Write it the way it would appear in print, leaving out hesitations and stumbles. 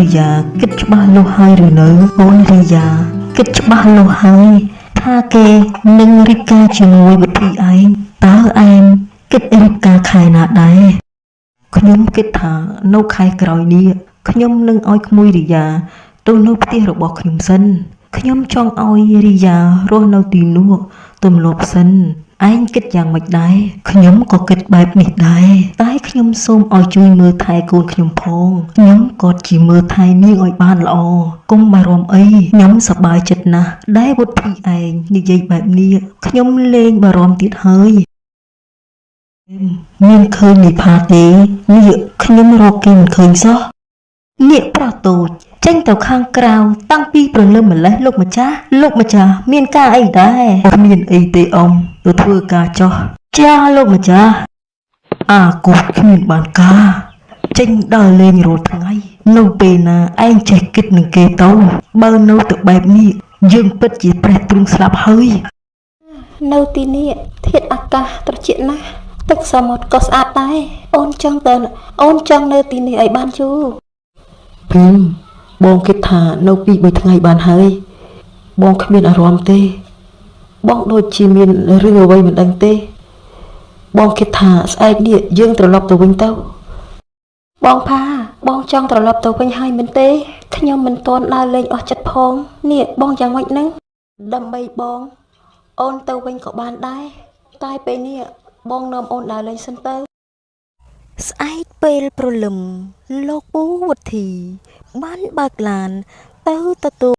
រិយាគិតច្បាស់លាស់ហើយឬនៅអូនរិយាគិតច្បាស់លាស់ហើយថាគេនឹងរៀបការជាមួយវិធីឯងតើឯងគិតរៀបការខែណាដែរខ្ញុំគិតថានៅខែក្រោយនេះខ្ញុំនឹងឲ្យក្មួយរិយាទៅនៅផ្ទះរបស់ខ្ញុំសិនខ្ញុំចង់ឲ្យរិយារស់នៅទីនោះទម្លាប់សិនឯងគិតយ៉ាងម៉េចដែរខ្ញុំក៏គិតបែបនេះដែរតែខ្ញុំសូមឲ្យជួយមើលថែកូនខ្ញុំផងខ្ញុំក៏ជាមើលថែនាងឲ្យបានល្អកុំបារម្ភអីខ្ញុំសប្បាយចិត្តណាស់ដែលវុធីឯងនិយាយបែបនេះខ្ញុំលែងបារម្ភទៀតហើយមានឃើញនិផាទេនេះខ្ញុំរកគេមិនឃើញសោះនាគប្រោះតូចចេញទៅខាងក្រៅតាំងពីព្រលឹមម្លេះលោកម្ចាស់មានការអីដែរគ្មានអីទេអ៊ំទៅធ្វើការចោះចាលោកម្ចាស់គូគ្មានបានការចេញដើរលេងរាល់ថ្ងៃនៅពេលណាឯងចេះគិតនឹងគេទៅបើនៅទៅបែបនេះយើងពិតជាប្រេះទ្រូងស្លាប់ហើយនៅទីនេះធាតុអាកាសត្រជាក់ណាស់ទឹកសមុទ្រក៏ស្អាតដែរអូនចង់នៅទីនេះឲ្យបានយូរបងគិតថានៅ2-3ថ្ងៃបានហើយបងគ្មានអារម្មណ៍ទេបងដូចជាមានរឿងអ្វីមិនដឹងទេបងគិតថាស្អែកនេះយើងត្រឡប់ទៅវិញទៅបងផាបងចង់ត្រឡប់ទៅវិញហើយមែនទេខ្ញុំមិនទាន់ដើរលេងអស់ចិត្តផងនេះបងយ៉ាងម៉េចហ្នឹងដើម្បីបងអូនទៅវិញក៏បានដែរតែពេលនេះបងនាំអូនដើរលេងសិនទៅស្អែកពេលព្រលឹមលោកពូវុធីបានបើកឡានទៅទទួល